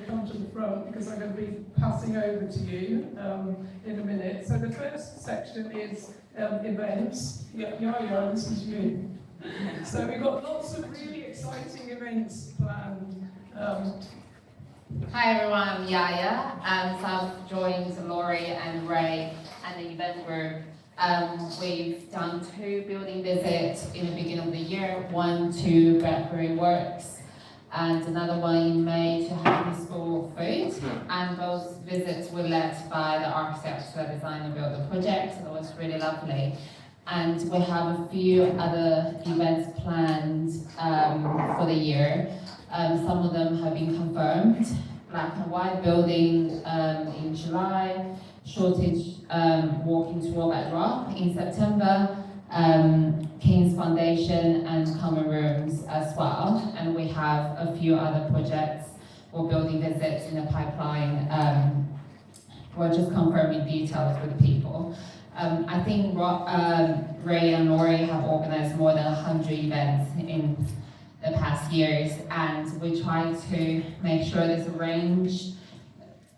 to come to the front because I'm going to be passing over to you in a minute. So the first section is events. Yeah, this is you. So we've got lots of really exciting events planned. Hi everyone, I'm Yaya. So I've joined Laurie and Ray and the event group. We've done 2 building visits in the beginning of the year, one to Bradbury Works and another one in May to Hackney School Food. And those visits were led by the architects that designed and built the project. So it was really lovely. And we have a few other events planned for the year. Some of them have been confirmed. Black and White building in July, Shortage walking tour at Rock in September, King's Foundation and Common Rooms as well. And we have a few other projects or building visits in the pipeline. We're just confirming details with people. I think Ray and Laurie have organized more than 100 events in the past years, and we try to make sure there's a range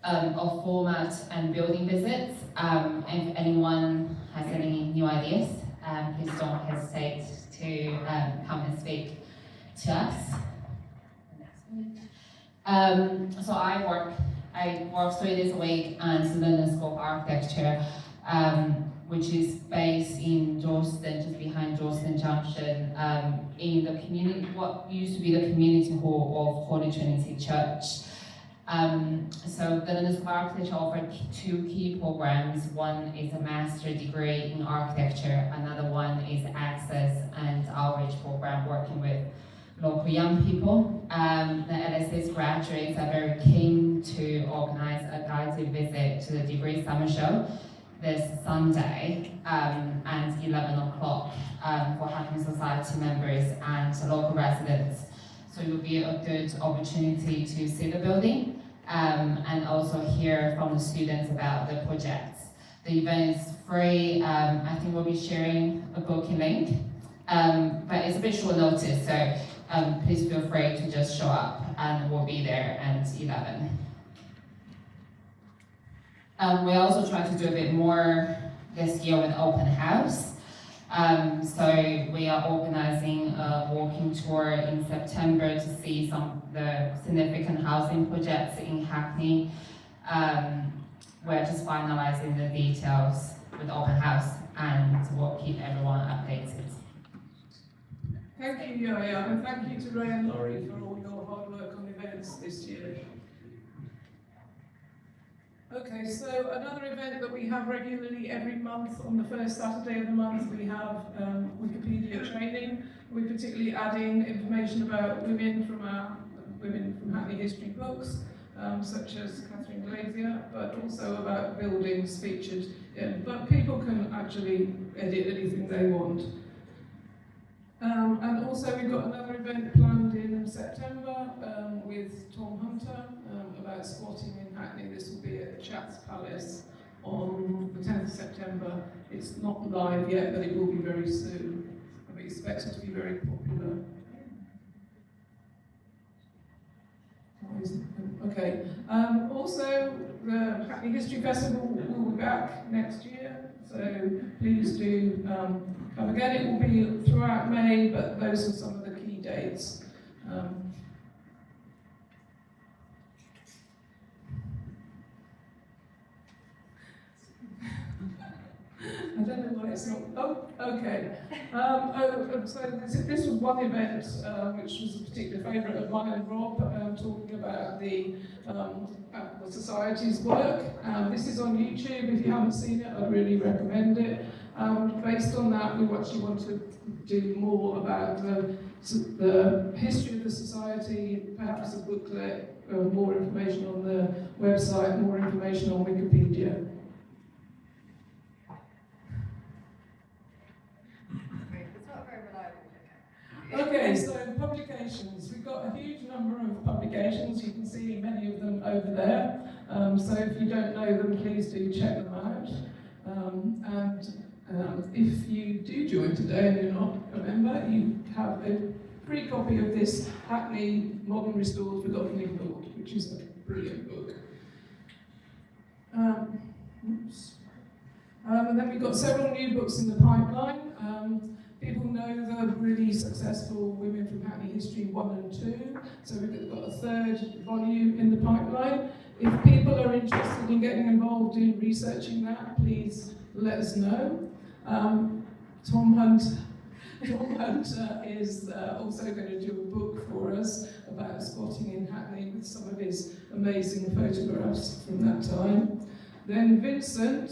of format and building visits. If anyone has any new ideas, please don't hesitate to come and speak to us. So I work 3 days a week at the London School of Architecture, which is based in Dalston, just behind Dalston Junction, in the community, what used to be the community hall of Holy Trinity Church. So the London School of Architecture offered 2 key programs. One is a master's degree in architecture, another one is access and outreach program working with local young people. The LSS graduates are very keen to organize a guided visit to the degree summer show this Sunday at 11 o'clock for Hackney Society members and local residents. So it will be a good opportunity to see the building and also hear from the students about the projects. The event is free. I think we'll be sharing a booking link, but it's a bit short notice, so please feel free to just show up and we'll be there at 11. We also try to do a bit more this year with open house. So we are organizing a walking tour in September to see some of the significant housing projects in Hackney. We're just finalizing the details with open house and we'll keep everyone updated. Thank you, Yaya, and thank you to Ray and Laurie for all your hard work on events this year. Okay, so another event that we have regularly every month on the first Saturday of the month, we have Wikipedia training. We're particularly adding information about women from Hackney history books, such as Catherine Glazier, but also about buildings featured. But people can actually edit anything they want. And also we've got another event planned in September with Tom Hunter about squatting in Hackney. This will be at Chats Palace on the 10th of September. It's not live yet, but it will be very soon. We expect it to be very popular. Okay. Also, the Hackney History Festival will be back next year, so please do come again. It will be throughout May, but those are some of the key dates. I don't know why it's not. Oh, okay. So this was one event which was a particular favourite of mine and Rob, talking about the Society's work. This is on YouTube. If you haven't seen it, I'd really recommend it. Based on that, we actually want to do more about the history of the Society, perhaps a booklet, more information on the website, more information on Wikipedia. Okay, so publications. We've got a huge number of publications. You can see many of them over there. So if you don't know them, please do check them out. And if you do join today and you're not a member, you have a free copy of this Hackney Modern Restored Forgotten Ignored, which is a brilliant book. And then we've got several new books in the pipeline. People know the really successful Women from Hackney History 1 and 2, so we've got a third volume in the pipeline. If people are interested in getting involved in researching that, please let us know. Tom Hunter is also going to do a book for us about squatting in Hackney with some of his amazing photographs from that time. Then Vincent,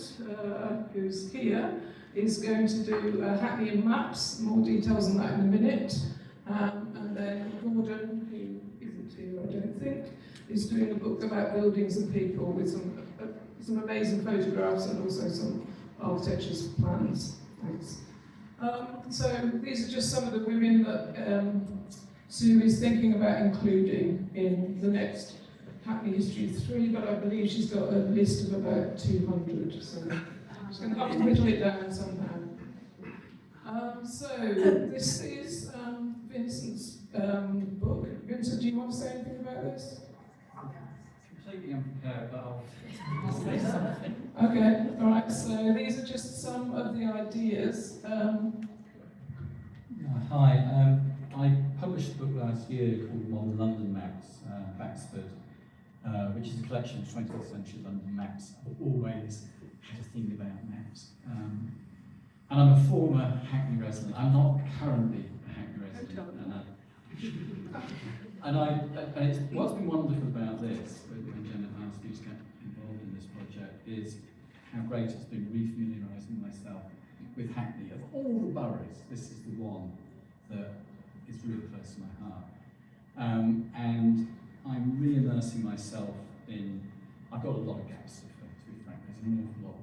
who's here, is going to do Hackney and Maps, more details on that in a minute. And then Gordon, who isn't here, I don't think, is doing a book about buildings and people with some amazing photographs and also some architecture's plans. Thanks. So these are just some of the women that Sue is thinking about including in the next Hackney History 3, but I believe she's got a list of about 200, so she's going to have to whittle it down somehow. So this is Vincent's book. Vincent, do you want to say anything about this? Completely unprepared, but I'll say something. Okay, all right, so these are just some of the ideas. Hi, I published a book last year called Modern London Maps, Baxford, which is a collection of 20th century London maps. I've always had a thing about maps. And I'm a former Hackney resident. I'm not currently a Hackney resident. And what's been wonderful about this, when Janet asked me to get involved in this project, is how great it's been refamiliarising myself with Hackney. Of all the boroughs, this is the one that is really close to my heart. And I'm re-immersing myself in, I've got a lot of gaps, to be frank. There's an awful lot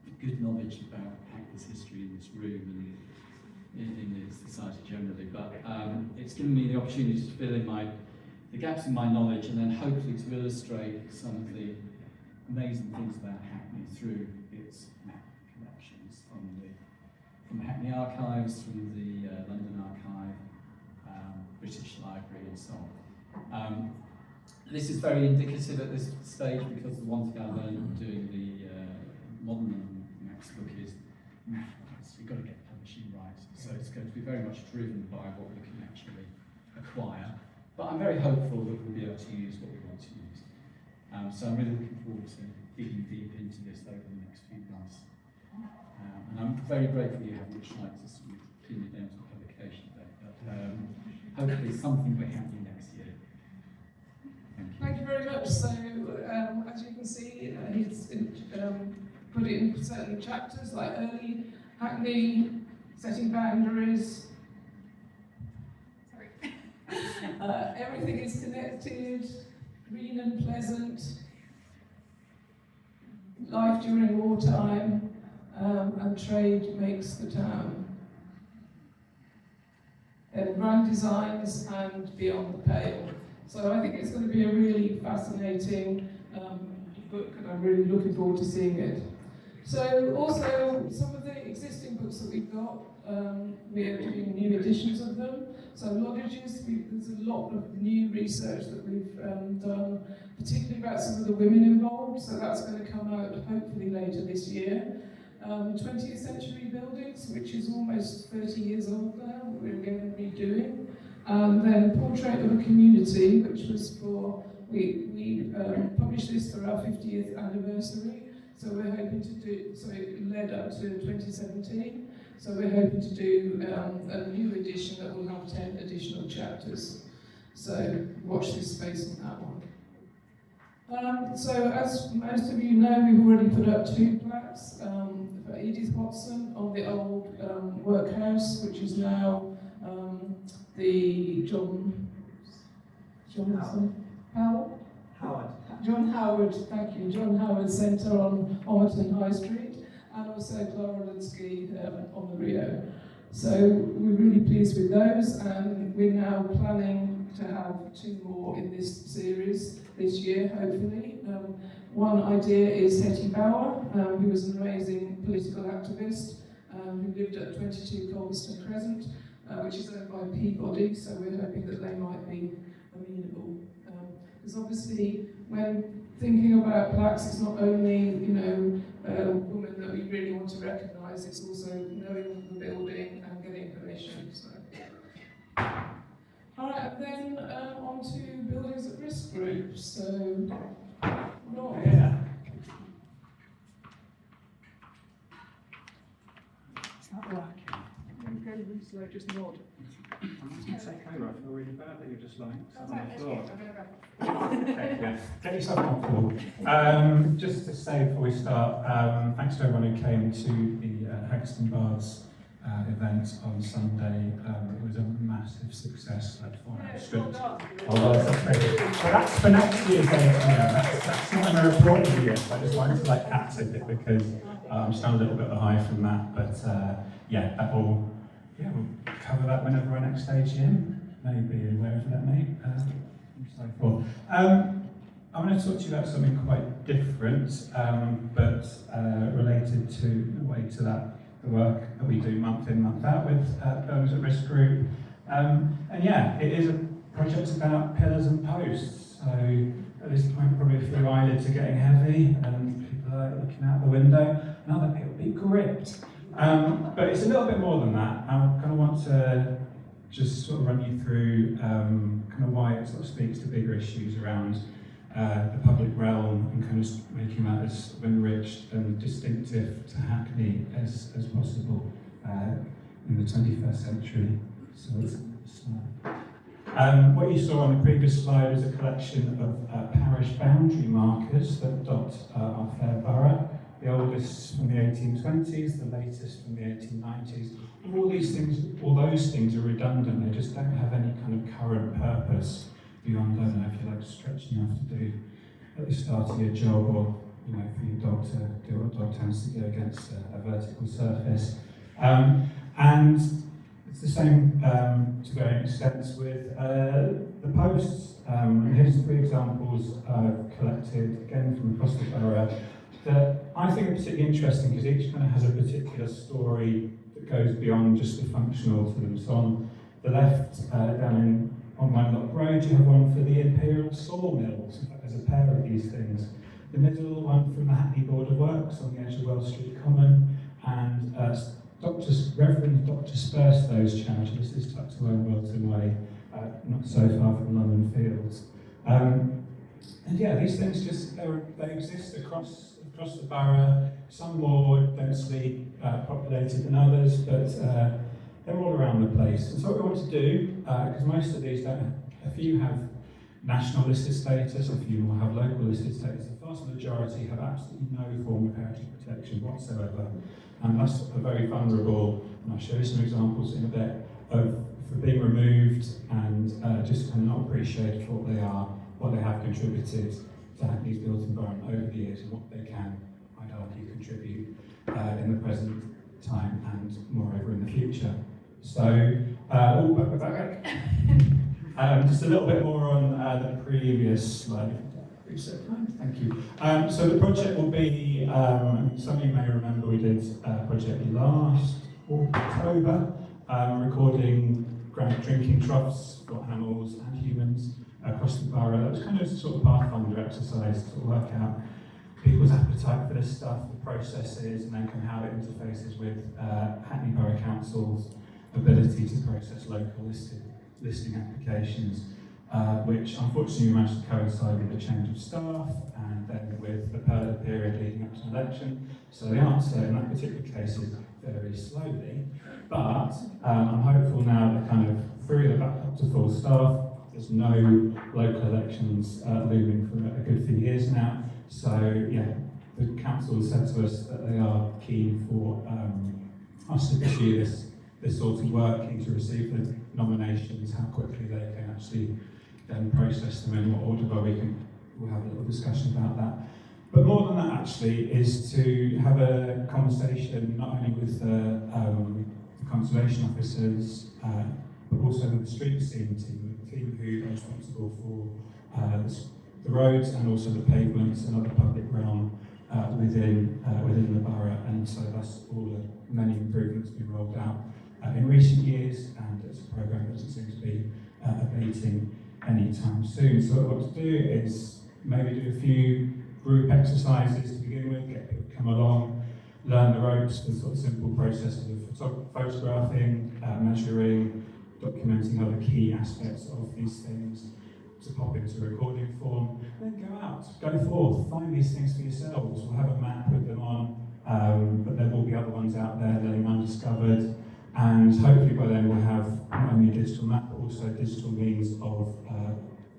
of good knowledge about Hackney's history in this room and in the society generally, but it's given me the opportunity to fill in the gaps in my knowledge and then hopefully to illustrate some of the amazing things about Hackney through its map collections from the Hackney Archives, from the London Archive, British Library and so on. This is very indicative at this stage because the one thing I learned doing the Modern London Maps book is math rights. You've got to get publishing right. So it's going to be very much driven by what we can actually acquire. But I'm very hopeful that we'll be able to use what we want to use. So I'm really looking forward to digging deep into this over the next few months. And I'm very grateful you haven't tried to sort of pin it down to a publication date. But hopefully something will happen next year. Thank you very much. So, as you can see, he's put it in certain chapters, like early Hackney, setting boundaries. Everything is connected, green and pleasant, life during wartime, and trade makes the town. And grand designs and beyond the pale. So I think it's going to be a really fascinating book, and I'm really looking forward to seeing it. So also, some of the existing books that we've got, we are doing new editions of them. So Lodgages, there's a lot of new research that we've done, particularly about some of the women involved, so that's going to come out hopefully later this year. 20th century buildings, which is almost 30 years old now, that we're again redoing. Then Portrait of a Community, which was for, we published this for our 50th anniversary, so we're hoping to do, so it led up to 2017, so we're hoping to do a new edition that will have 10 additional chapters. So watch this space on that one. So as most of you know, we've already put up 2 plaques for Edith Watson on the old workhouse, which is now the John Howard, thank you, John Howard Centre on Homerton High Street, and also Clara Lunsky on the Rio. So we're really pleased with those, and we're now planning to have 2 more in this series this year, hopefully. One idea is Hetty Bower, who was an amazing political activist who lived at 22 Colston Crescent, which is owned by Peabody, so we're hoping that they might be amenable. Because obviously when thinking about plaques, it's not only, you know, women that we really want to recognise, it's also knowing the building and getting information. So. All right, and then on to buildings at risk groups. So, Rob. Yeah. Is that working? Go really slow, just nod. It's okay, right? I feel really bad that you're just lying That's on right, the that's floor. good. I'm going to go. Okay, yeah. Get yourself comfortable. Just to say before we start, thanks to everyone who came to the Hackney Bars event on Sunday. It was a massive success. Like 400. So that's for next year's AGM. That's not in a report yet. I just wanted to add to it because I'm still a little bit behind from that. But yeah, we'll cover that whenever our next AGM. Maybe wherever that may. And so forth. I'm going to talk to you about something quite different, but related to, in a way, to that the work that we do month in, month out with Buildings at Risk Group. And yeah, it is a project about pillars and posts. So at this point, probably a few eyelids are getting heavy and people are looking out the window. Now that it will be gripped. But it's a little bit more than that. I kind of want to just sort of run you through kind of why it sort of speaks to bigger issues around the public realm and kind of making that as enriched and distinctive to Hackney as possible in the 21st century. So what you saw on the previous slide is a collection of parish boundary markers that dot our fair borough. The oldest from the 1820s, the latest from the 1890s. All those things are redundant. They just don't have any kind of current purpose beyond, I don't know, if you like stretching enough to do at the start of your job, or you know, for your dog to do what a dog tends to do against a vertical surface. And it's the same to varying extents with the posts. Here's 3 examples I've collected again from across the borough that I think are particularly interesting because each kind of has a particular story that goes beyond just the functional to them. So on the left, down on Winelock Road, you have one for the Imperial Sawmills. In fact, there's a pair of these things. The middle one from the Hackney Board of Works on the edge of Wells Street Common, and Reverend Dr. Spurstow's charity. This is tucked away in Wilton Way, not so far from London Fields. And yeah, these things they exist across the borough, some more densely populated than others, but they're all around the place. And so what we want to do, because most of these don't, a few have national listed status, a few more have local listed status, the vast majority have absolutely no form of heritage protection whatsoever. And that's very vulnerable, and I'll show you some examples in a bit, for being removed and just kind of not appreciated for what they are, what they have contributed to Hackney's built environment over the years, and what they can, I'd argue, contribute in the present time and moreover in the future. So, just a little bit more on the previous slide. Thank you. So the project will be, some of you may remember we did a project last October, recording drinking troughs for animals and humans across the borough. That was kind of sort of pathfinder exercise to work out people's appetite for this stuff, the processes, and then kind of how it interfaces with Hackney Borough Council's ability to process local listing applications, which unfortunately managed to coincide with the change of staff and then with the period leading up to an election. So the answer in that particular case is very slowly, but I'm hopeful now that kind of through the back up to full staff, there's no local elections looming for a good few years now. So yeah, the council said to us that they are keen for us to pursue this sort of work, keen to receive the nominations, how quickly they can actually then process them in what order, but we'll have a little discussion about that. But more than that actually is to have a conversation not only with the conservation officers, but also with the street scene team, the team who are responsible for the roads and also the pavements and other public realm within the borough. And so that's all the many improvements being rolled out in recent years, and it's a programme that doesn't seem to be abating anytime soon. So what I want to do is maybe do a few group exercises to begin with, get people to come along, learn the ropes, the sort of simple processes of photographing, measuring, documenting other key aspects of these things, to pop into recording form, then go out, go forth, find these things for yourselves. We'll have a map with them on, but there will be other ones out there laying undiscovered, and hopefully by then we'll have not only a digital map but also digital means of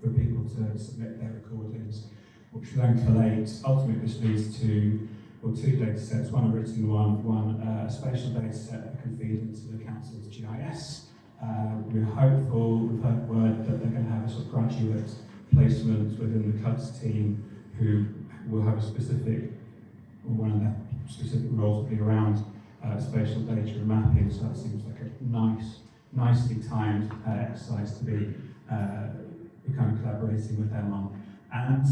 for people to submit their recordings, which will then collate. Ultimately this leads to two data sets, one a written one, a spatial data set that can feed into the council's GIS. We're hopeful, we've heard word that they're going to have a sort of graduate placement within the CUDS team who will have a specific, or one of their specific roles will be around spatial data and mapping, so that seems like a nicely timed exercise to be kind of collaborating with them on. And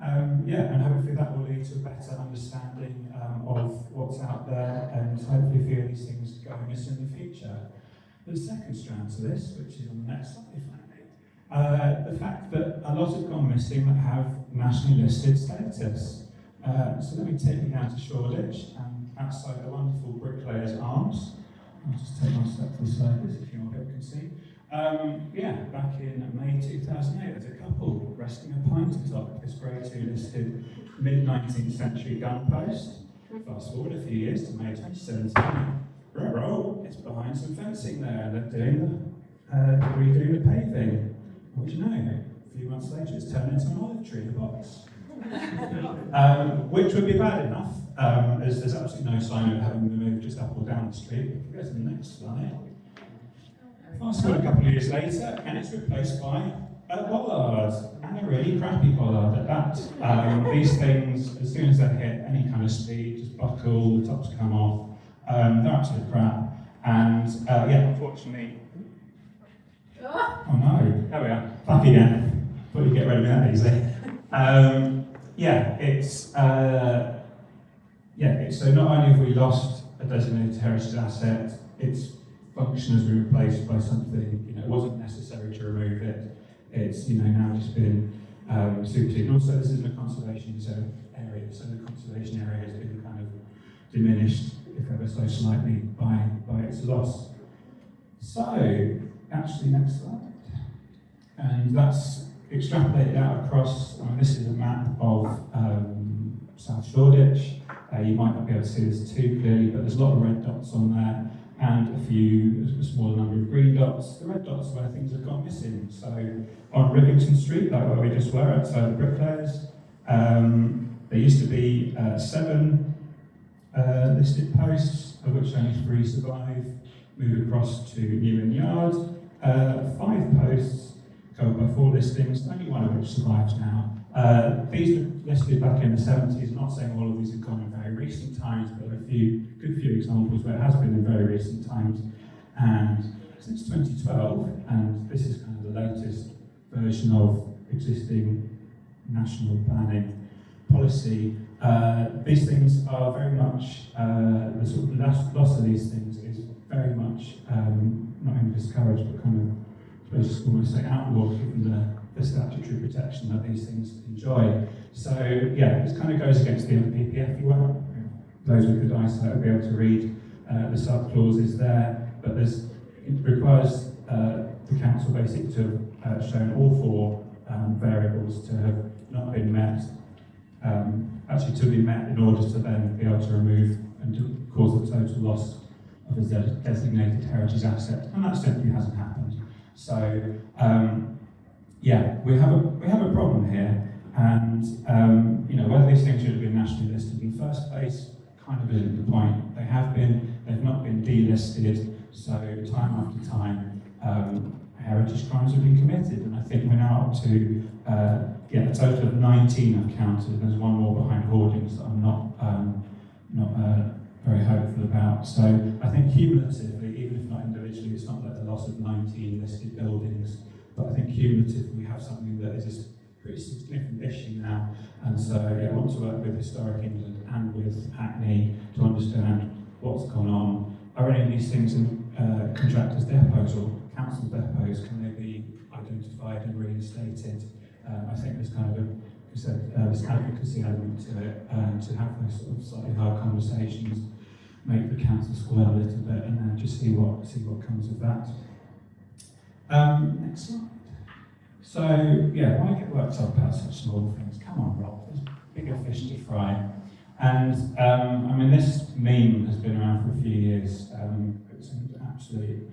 and hopefully that will lead to a better understanding of what's out there, and hopefully a few of these things going us in the future. The second strand to this, which is on the next slide, if I may, the fact that a lot have gone missing that have nationally listed status. So let me take you down to Shoreditch, and outside the wonderful Bricklayers Arms. I'll just take my step to the side, if you can see. Back in May 2008, there's a couple resting a pint atop this Grade 2 listed mid-19th century gun post. Fast forward a few years to May 2017. It's behind some fencing there, and they're redoing the paving. What do you know? A few months later, it's turned into an olive tree in a box. Which would be bad enough, as there's absolutely no sign of having them moved just up or down the street. If we go to the next slide. Fast forward a couple of years later, and it's replaced by a bollard, and a really crappy bollard at that. These things, as soon as they hit any kind of speed, just buckle, the tops come off. They're absolute crap, and unfortunately. Oh no, there we are, back again. Thought you'd get rid of me that easily. So not only have we lost a designated heritage asset, its function has been replaced by something, it wasn't necessary to remove it. It's, now just been superseded. And also this isn't a conservation zone area, so the conservation area has been kind of diminished, if ever so slightly, by its loss. So, actually, next slide. And that's extrapolated out across, this is a map of South Shoreditch. You might not be able to see this too clearly, but there's a lot of red dots on there, and a smaller number of green dots. The red dots are where things have gone missing. So, on Rivington Street, like where we just were, outside the Bricklayers, there used to be 7 listed posts, of which only 3 survive. Move across to Newman Yard, 5 posts covered by 4 listings, only 1 of which survives now. These were listed back in the 70s. I'm not saying all of these have gone in very recent times, but there are a good few examples where it has been in very recent times. And since 2012, and this is kind of the latest version of existing national planning policy, these things are very much, the sort of loss of these things is very much not only discouraged, but kind of, I suppose, almost say outlawed, given the statutory protection that these things enjoy. So, this kind of goes against the NPPF, if you will. Those with good eyesight will be able to read the sub-clauses there, but it requires the council basically to have shown all 4 variables to have not been met, actually to be met in order to then be able to remove and to cause the total loss of a designated heritage asset, and that simply hasn't happened. So, we have a problem here, and whether these things should have been nationally listed in the first place kind of isn't the point. They have been, they've not been delisted, so time after time, heritage crimes have been committed, and I think we're now up to a total of 19 I've counted, and there's 1 more behind hoardings that I'm not very hopeful about. So I think cumulatively, even if not individually, it's not like the loss of 19 listed buildings, but I think cumulatively we have something that is a pretty significant issue now. And so I want to work with Historic England and with Hackney to understand what's gone on. Are any of these things in contractors' depots or council depots? Can they be identified and reinstated? I think there's kind of a we said, this advocacy element to it, to have those sort of slightly hard conversations, make the council squirm a little bit, and then just see what comes of that. Next slide. So, yeah, why get worked up about such small things? Come on, Rob, there's bigger fish to fry. And, I mean, this meme has been around for a few years.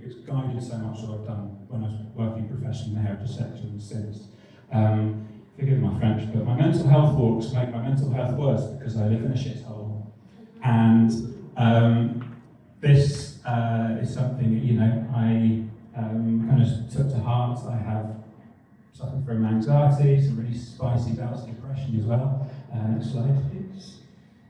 It's guided so much what I've done when I was working professionally in the heritage sector and since. Forgive my French, but my mental health walks make my mental health worse because I live in a shithole. And this is something that, you know, I kind of took to heart. I have suffered from anxiety, some really spicy bouts of depression as well. Next slide, please.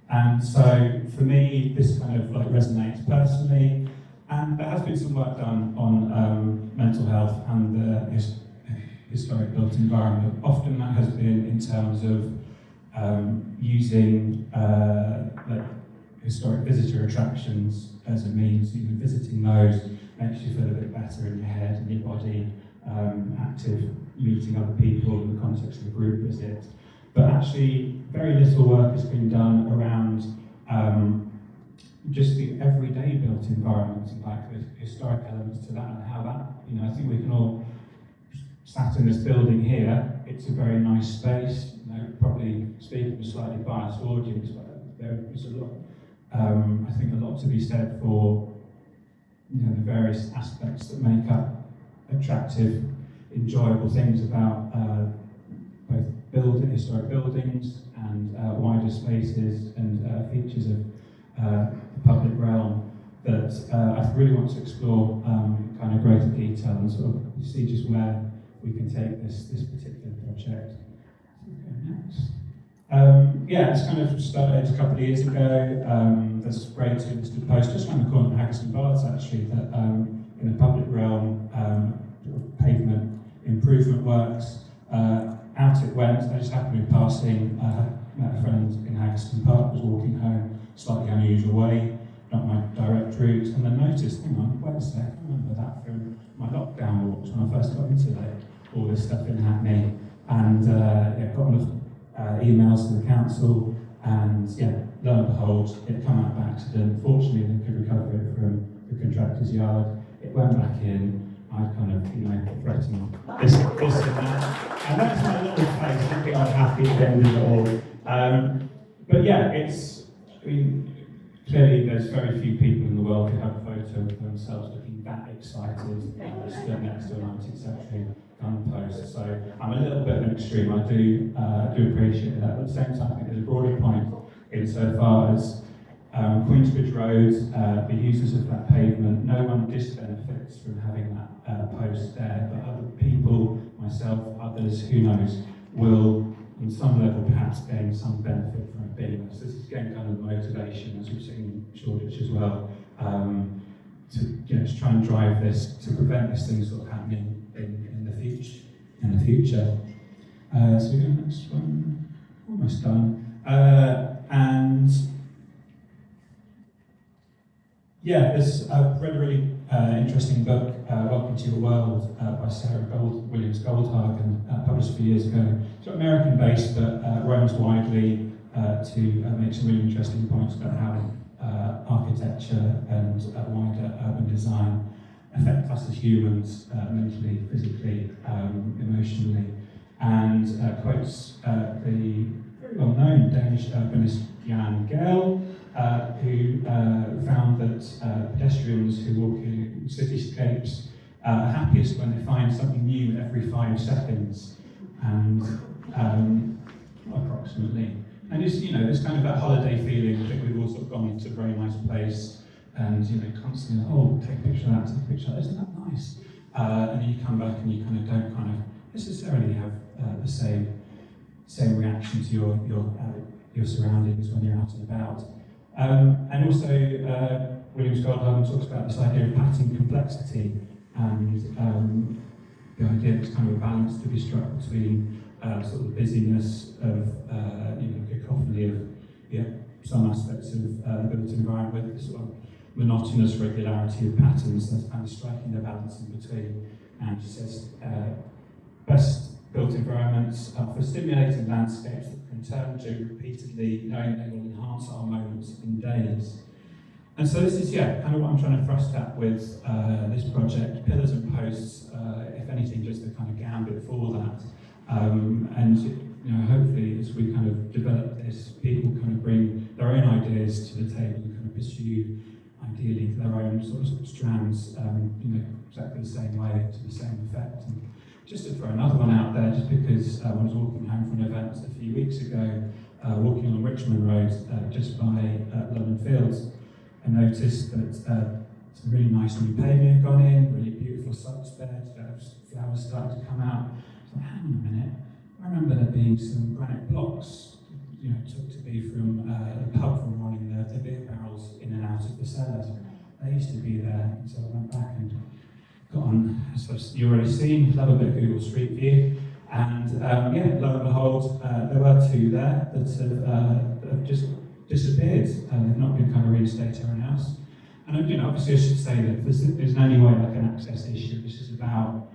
And so, for me, this kind of like resonates personally. And there has been some work done on mental health and the historic built environment. Often that has been in terms of using like historic visitor attractions as a means, even visiting those makes you feel a bit better in your head and your body, active, meeting other people in the context of a group visit. But actually, very little work has been done around just the everyday built environment and like the historic elements to that and how that, you know, I think we can all, sat in this building here, it's a very nice space, you know, probably speaking to a slightly biased audience, but there is a lot, I think a lot to be said for, you know, the various aspects that make up attractive, enjoyable things about both historic buildings and wider spaces and features of the public realm that I really want to explore kind of greater detail and sort of see just where we can take this particular project. Next. Yeah, it's kind of started a couple of years ago. There's a great listed post just around the corner from Hackney Society actually that in the public realm pavement improvement works. Out it went. I just happened to be passing, met a friend in Hackney Park, was walking home, slightly unusual way, not my direct route, and then noticed, hang on, wait a sec, I remember that from my lockdown walks when I first got into all this stuff in Hackney, and yeah, got enough emails to the council, and yeah, lo and behold, it had come out by accident. Fortunately, they could recover it from the contractor's yard. It went back in. I kind of, you know, threatened this and that. And that's my little face. I think I'm happy at the end of it all. But yeah, I mean, clearly there's very few people in the world who have a photo of themselves looking that excited stood next to a 19th century gun post. So I'm a little bit of an extreme. I do appreciate that. But at the same time, I think there's a broader point insofar as Queensbridge Road, the users of that pavement, no one disbenefits from having that post there, but other people, myself, others, who knows, will on some level perhaps gain some benefit from it being there. So this is again kind of motivation, as we've seen in Shoreditch as well, to try and drive this, to prevent this thing sort of happening in the future. So we go next one, almost done. And yeah, there's a really interesting book, Welcome to Your World, by Sarah Williams Goldhagen, published a few years ago. It's American-based, but roams widely to make some really interesting points about how architecture and very urban design affect us as humans, mentally, physically, emotionally, and quotes the very well-known Danish urbanist Jan Gehl, who found that pedestrians who walk in cityscapes are happiest when they find something new every 5 seconds, and approximately. And it's, there's kind of that holiday feeling. I think we've all sort of gone into a very nice place, and constantly, oh, take a picture of that, take a picture of that, isn't that nice? And then you come back and you kind of don't kind of necessarily have the same reaction to your surroundings when you're out and about. And also, Williams Goldhagen talks about this idea of patting complexity, and the idea that it's kind of a balance to be struck between sort of the busyness of cacophony of some aspects of the built environment with the sort of monotonous regularity of patterns. That's kind of striking the balance in between. And she says, best built environments for stimulating landscapes that can turn to repeatedly, knowing they will enhance our moments and days. And so this is, kind of what I'm trying to thrust at with this project, pillars and posts, if anything, just a kind of gambit for that. And hopefully as we kind of develop this, people kind of bring their own ideas to the table and kind of pursue, ideally, their own sort of strands, exactly the same way, to the same effect. And just to throw another one out there, just because I was walking home from an event a few weeks ago, walking on Richmond Road, just by London Fields, I noticed that some really nice new paving had gone in, really beautiful slopes beds, flowers starting to come out. I thought, hang on a minute, I remember there being some granite blocks, took to be from the pub from running the beer barrels in and out of the cellars. They used to be there, and so I went back and got on, as you've already seen, love a bit of Google Street View, and lo and behold, there were two there that have just disappeared, and they've not been kind of reinstated or announced. And obviously I should say that this isn't any way like an access issue. This is about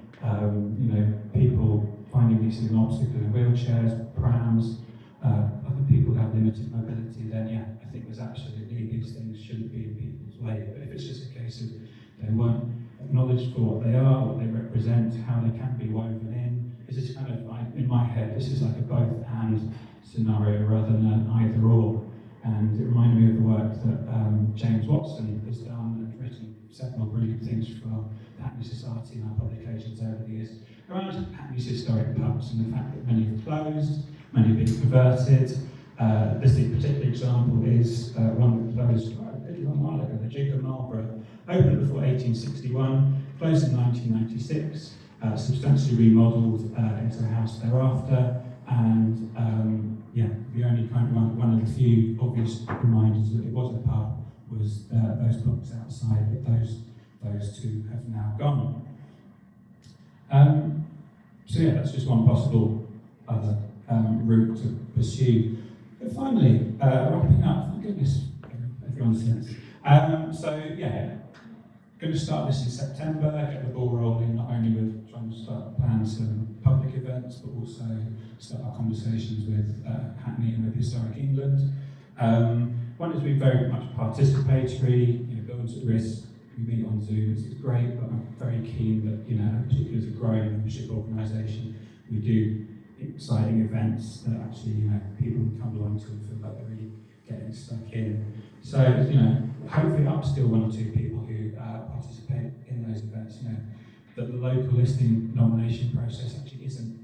people finding these things obstacles in wheelchairs, prams, other people who have limited mobility. Then I think there's absolutely these things shouldn't be in people's way. But if it's just a case of they weren't acknowledged for what they are, what they represent, how they can be woven in, this is kind of like, in my head, this is like a both-and scenario rather than an either-or. And it reminded me of the work that James Watson has done and written several brilliant things for the Hackney Society and our publications over the years around Hackney's historic pubs and the fact that many have closed, many have been converted. This particular example is one that closed a pretty long while ago, the Duke of Marlborough, opened before 1861, closed in 1996, substantially remodelled into a house thereafter, and the only kind of one of the few obvious reminders that it was a pub was those blocks outside, but those two have now gone. That's just one possible other route to pursue. But finally, wrapping up, thank goodness, everyone's here. Going to start this in September, get the ball rolling, not only with trying to start plan some public events, but also start our conversations with Hackney and with Historic England. One is we're very much participatory, builds at risk, we meet on Zoom, it's great, but I'm very keen that, particularly as a growing membership organisation, we do exciting events that actually, people can come along to and feel like they're really getting stuck in. So, hopefully upskill one or two people who participate in those events, that the local listing nomination process actually isn't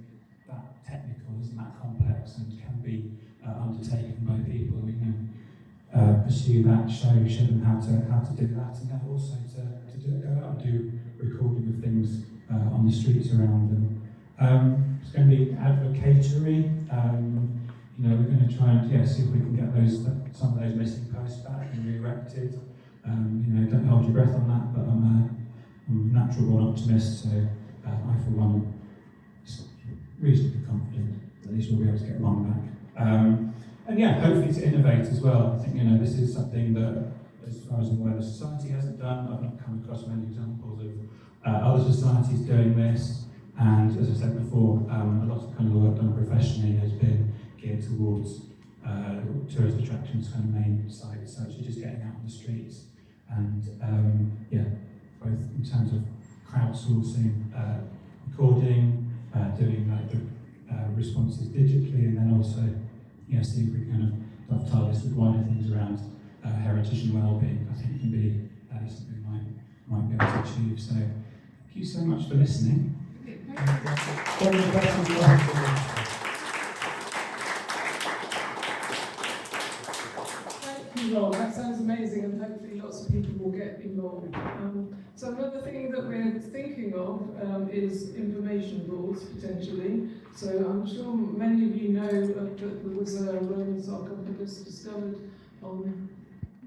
that technical, isn't that complex, and can be undertaken by people who pursue that, show them how to do that, and then also to go out and do recording of things on the streets around them. It's going to be advocatory. We're going to try and see if we can get some of those missing posts back and re-erected. Don't hold your breath on that, but I'm a natural born optimist, so I for one am reasonably confident that at least we'll be able to get one back. Hopefully to innovate as well. I think this is something that, as far as I'm aware, the society hasn't done. I've not come across many examples of other societies doing this. And as I said before, a lot of kind of work done professionally has been geared towards tourist attractions kind of main sites, so actually just getting out on the streets and both in terms of crowdsourcing, recording, doing the responses digitally, and then also see if we kind of dovetail this with wider things around heritage and well-being. I think it can be something we might be able to achieve. So thank you so much for listening. Well, that sounds amazing, and hopefully lots of people will get involved. So another thing that we're thinking of is information boards, potentially. So I'm sure many of you know that there was a Roman sarcophagus discovered on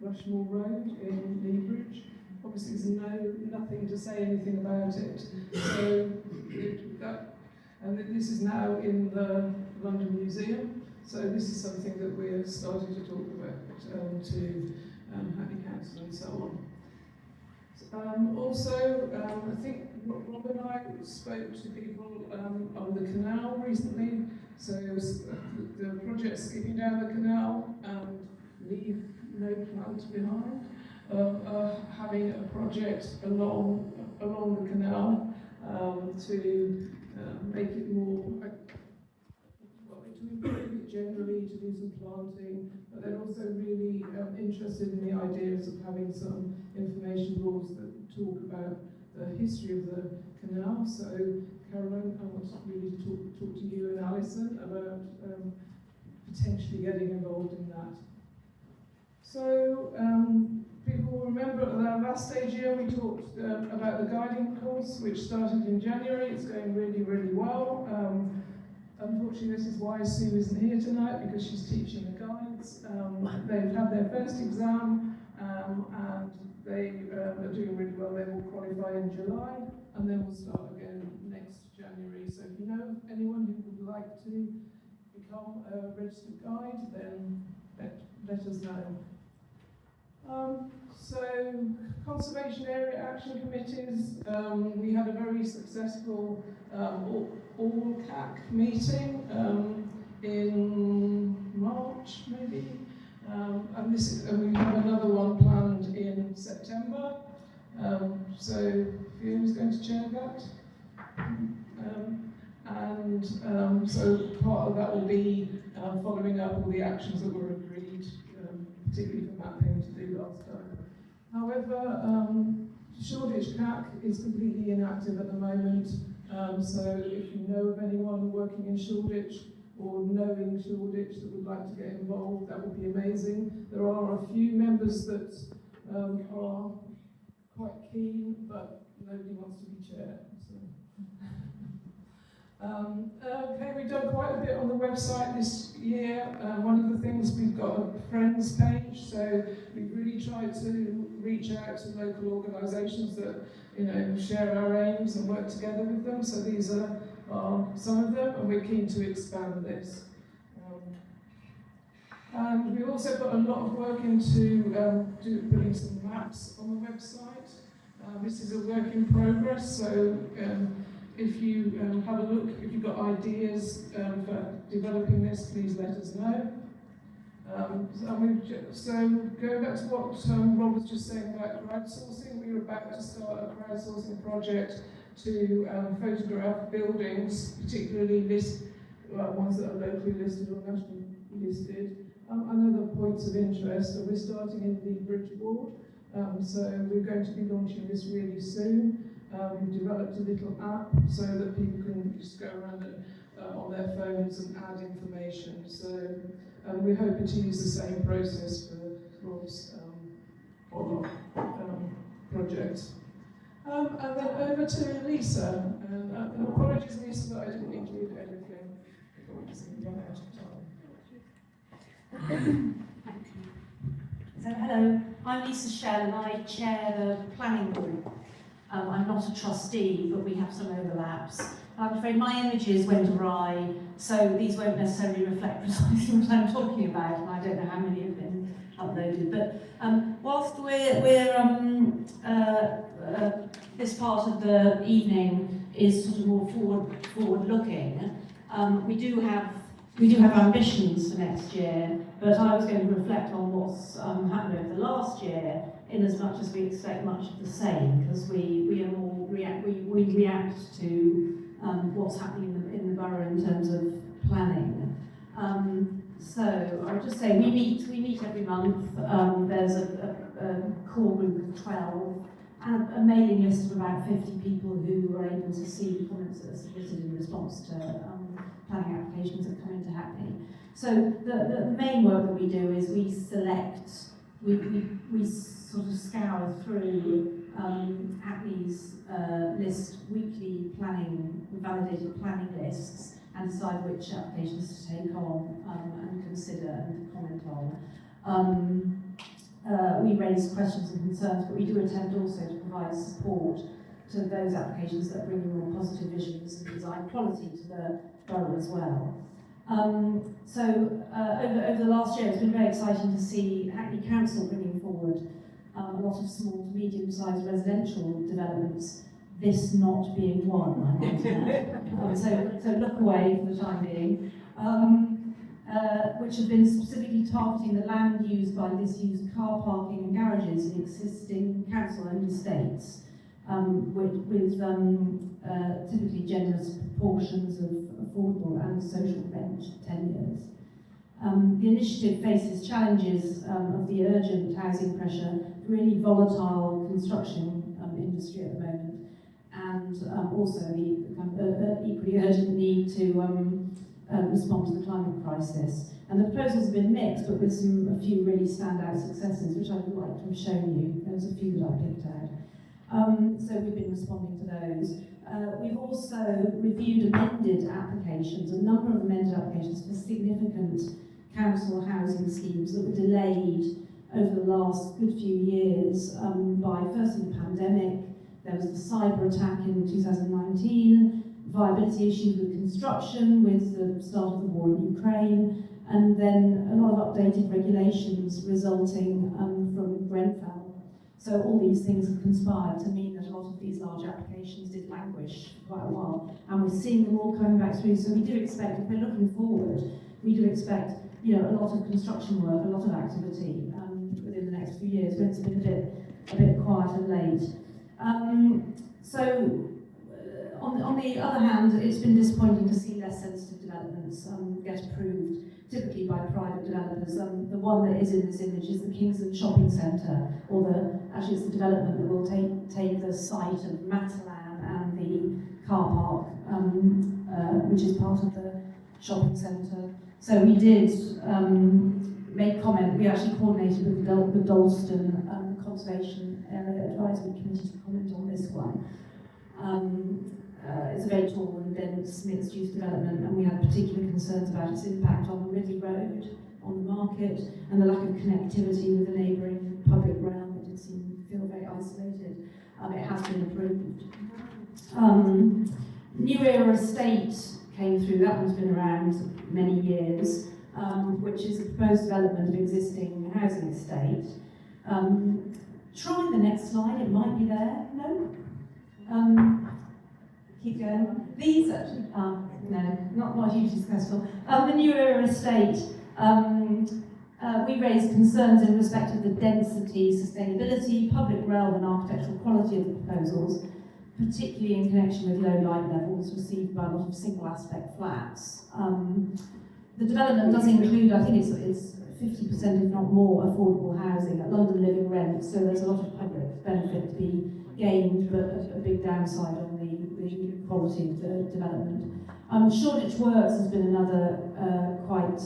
Rushmore Road in Leabridge. Obviously there's nothing to say anything about it. So this is now in the London Museum. So this is something that we're starting to talk about to Hackney Council and so on. I think Rob and I spoke to people on the canal recently, so the project skipping down the canal and leave no plant behind, having a project along the canal to make it more, well, to improve it generally, to do some planting, but they're also really interested in the ideas of having some information boards that talk about the history of the canal. So, Caroline, I want to really talk to you and Alison about potentially getting involved in that. So, people will remember at our last AGM we talked about the guiding course, which started in January. It's going really, really well. Unfortunately, this is why Sue isn't here tonight, because she's teaching the guides. They've had their first exam, and they are doing really well. They will qualify in July, and then we'll start again next January. So if you know anyone who would like to become a registered guide, then let us know. So, conservation area action committees, we had a very successful all CAC meeting in March, maybe, and we have another one planned in September. So, who's going to chair that? So part of that will be following up all the actions that were agreed, particularly for mapping to do last time. However, Shoreditch CAC is completely inactive at the moment, so if you know of anyone working in Shoreditch or knowing Shoreditch that would like to get involved, that would be amazing. There are a few members that are quite keen, but nobody wants to be chair. So. Okay, we've done quite a bit on the website this year. One of the things, we've got a friends page, so we've really tried to reach out to local organisations that, you know, share our aims and work together with them. So these are some of them, and we're keen to expand this. And we've also got a lot of work into putting some maps on the website. This is a work in progress, so if you have a look, if you've got ideas for developing this, please let us know. So going back to what Rob was just saying about crowdsourcing, we were about to start a crowdsourcing project to photograph buildings, particularly ones that are locally listed or nationally listed, and other points of interest. So we're starting in the Bridgeboard, so we're going to be launching this really soon. We've developed a little app so that people can just go around on their phones and add information. So we're hoping to use the same process for Rob's project. And then over to Lisa. And apologies, Lisa, that I didn't include everything. Run out of time. So hello, I'm Lisa Shell and I chair the planning group. I'm not a trustee, but we have some overlaps. I'm afraid my images went awry, so these won't necessarily reflect precisely what I'm talking about, and I don't know how many have been uploaded. But whilst we're this part of the evening is sort of more forward-looking, we do have ambitions for next year, but I was going to reflect on what's happened over the last year, in as much as we expect much of the same, because we react to what's happening in the borough in terms of planning. So I'll just say we meet every month. There's a core group of 12 and a mailing list of about 50 people who are able to see comments that are submitted in response to planning applications that come into Hackney. So the main work that we do is we select, we sort of scour through Hackney's weekly validated planning lists, and decide which applications to take on and consider and comment on. We raise questions and concerns, but we do attempt also to provide support to those applications that bring more positive visions and design quality to the borough as well. So over the last year, it's been very exciting to see Hackney Council bringing forward a lot of small to medium-sized residential developments this not being one, I might add. So look away for the time being. Which have been specifically targeting the land used by disused car parking and garages in existing council-owned estates, with typically generous proportions of affordable and social rent tenures. The initiative faces challenges of the urgent housing pressure, really volatile construction industry at the moment, and also the equally urgent need to respond to the climate crisis. And the proposals have been mixed, but with a few really standout successes, which I would like to have shown you. There's a few that I picked out. So we've been responding to those. We've also reviewed amended applications, a number of amended applications for significant council housing schemes that were delayed over the last good few years by firstly the pandemic. There was the cyber attack in 2019, viability issues with construction with the start of the war in Ukraine, and then a lot of updated regulations resulting from Grenfell. So all these things have conspired to mean that a lot of these large applications did languish for quite a while, and we're seeing them all coming back through. So we do expect, if we're looking forward, we do expect a lot of construction work, a lot of activity within the next few years, when it's been a bit quiet and late. On the other hand, it's been disappointing to see less sensitive developments get approved, typically by private developers. The one that is in this image is the Kingsland Shopping Centre, or actually it's the development that will take the site of Matalan and the car park, which is part of the shopping centre. So we did make comment. We actually coordinated with the Dalston Conservation Area Advisory Committee to comment on this one. It's a very tall and dense mixed-use development, and we had particular concerns about its impact on Ridley Road, on the market, and the lack of connectivity with the neighbouring public realm. It did feel very isolated. It has been approved. New Era Estate came through. That one's been around many years, which is a proposed development of existing housing estate. Try the next slide. It might be there. No. Keep going. These actually, no, not hugely successful. The New Era Estate, we raised concerns in respect of the density, sustainability, public realm and architectural quality of the proposals, particularly in connection with low light levels received by a lot of single aspect flats. The development does include, I think it's 50% if not more affordable housing at London living rent, so there's a lot of public benefit to be gained, but a big downside on the quality of the development. Shoreditch Works has been another quite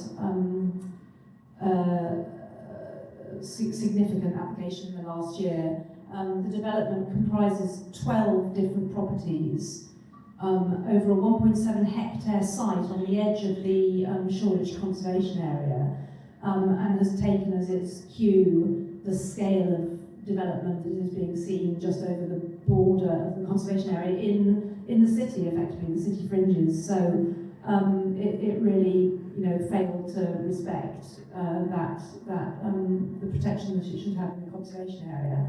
significant application in the last year. The development comprises 12 different properties over a 1.7 hectare site on the edge of the Shoreditch Conservation Area, and has taken as its cue the scale of development that is being seen just over the border of the conservation area in the city, effectively, the city fringes. So it really, failed to respect the protection that it should have in the conservation area.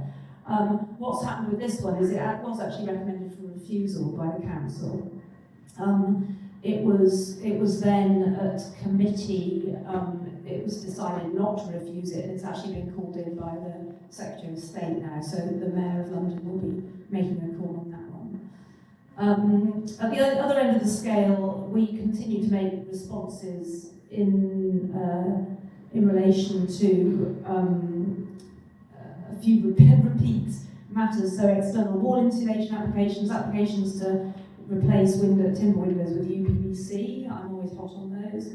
What's happened with this one is it was actually recommended for refusal by the council. It was then at committee, it was decided not to refuse it, and it's actually been called in by the Secretary of State now, so the Mayor of London will be making a call on that one. At the other end of the scale, we continue to make responses in relation to a few repeat matters, so external wall insulation applications to replace timber windows with UPVC. I'm always hot on those.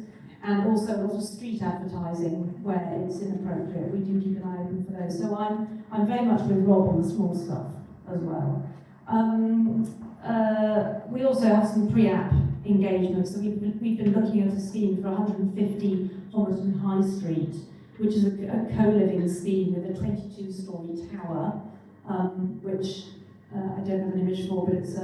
And also a lot of street advertising where it's inappropriate. We do keep an eye open for those. So I'm very much with Rob on the small stuff as well. We also have some pre-app engagements. So we've been looking at a scheme for 150 Homerton High Street, which is a co-living scheme with a 22-storey tower, which I don't have an image for, but it's a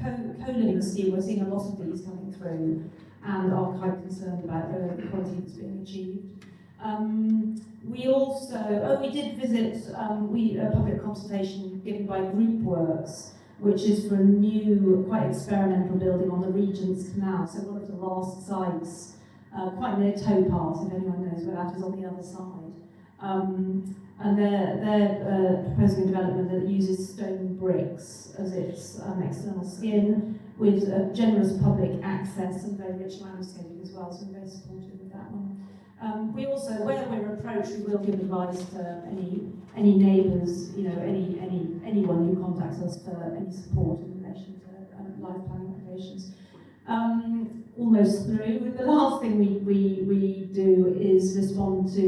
co-living scheme. We're seeing a lot of these coming through, and are quite concerned about the quality that's being achieved. We also, we did visit a public consultation given by GroupWorks, which is for a new, quite experimental building on the Regent's Canal, so one of the last sites, quite near Towpath, if anyone knows where that is, on the other side. And they're proposing a development that uses stone bricks as its external skin, with generous public access and very rich landscaping as well, so we're very supportive of that one. We also, where we're approached, we will give advice to any neighbours, anyone who contacts us for any support in relation to life planning applications. Almost through. The last thing we do is respond to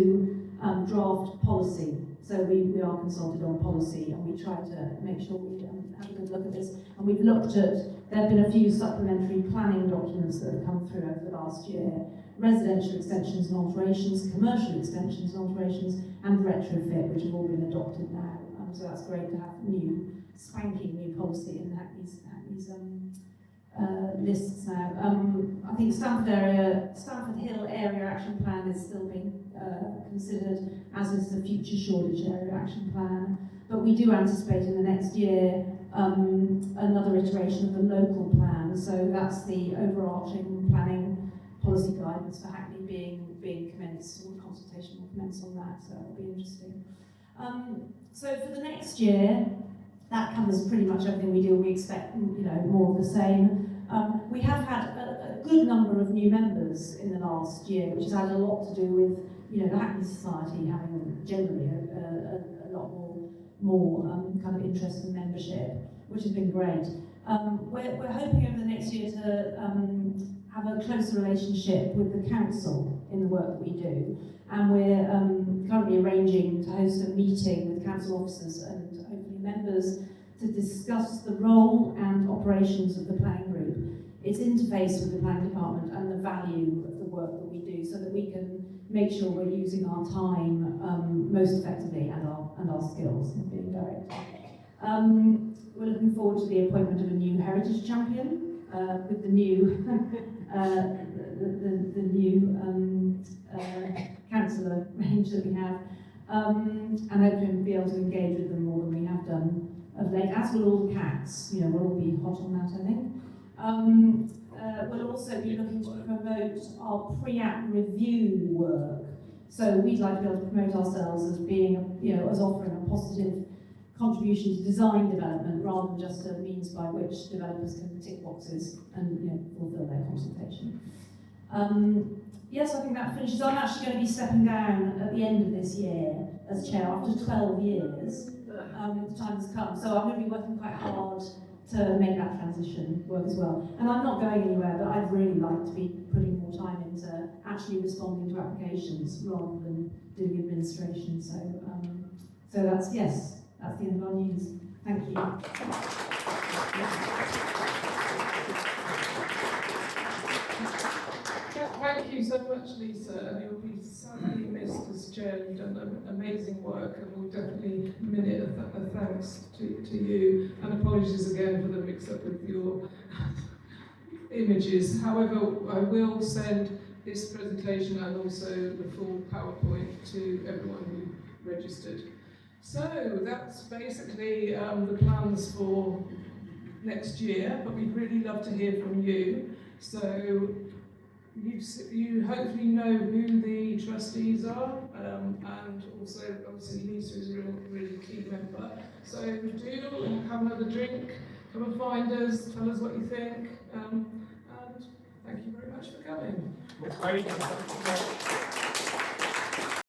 draft policy. So we are consulted on policy, and we try to make sure we have a good look at this. And we've looked at, there have been a few supplementary planning documents that have come through over the last year: residential extensions and alterations, commercial extensions and alterations, and retrofit, which have all been adopted now. So that's great to have spanking new policy in Hackney's lists now. I think Stamford Hill Area Action Plan is still being considered, as is the Future Shoreditch Area Action Plan. But we do anticipate in the next year another iteration of the local plan. So that's the overarching planning policy guidance for Hackney being commenced, or consultation will commence on that. So it'll be interesting. So for the next year, that covers pretty much everything we do. We expect, more of the same. We have had a good number of new members in the last year, which has had a lot to do with, the Hackney Society having generally a lot more kind of interest and membership, which has been great. We're hoping over the next year to have a closer relationship with the council in the work that we do, and we're currently arranging to host a meeting with council officers and hopefully members to discuss the role and operations of the planning group, its interface with the planning department, and the value of the work that we do, so that we can make sure we're using our time most effectively, and our skills in being direct. We're looking forward to the appointment of a new heritage champion with the new the new councillor range that we have, and hopefully we'll be able to engage with them more than we have done of late, as will all the cats. We'll all be hot on that, I think. We'll also be looking to promote our pre-app review work. So we'd like to be able to promote ourselves as being, as offering a positive contribution to design development, rather than just a means by which developers can tick boxes and fulfil their consultation. Yes, I think that finishes. I'm actually going to be stepping down at the end of this year as chair after 12 years. The time has come, so I'm going to be working quite hard to make that transition work as well. And I'm not going anywhere, but I'd really like to be putting more time into actually responding to applications rather than doing administration. So that's the end of our news. Thank you. Thank you so much, Lisa, and you'll be sadly missed as chair. You've done amazing work, and we'll definitely minute a thanks to you, and apologies again for the mix-up with your images. However, I will send this presentation and also the full PowerPoint to everyone who registered. So that's basically the plans for next year, but we'd really love to hear from you. So you hopefully know who the trustees are, and also obviously Lisa is a really key member. So do have another drink, come and find us, tell us what you think, and thank you very much for coming.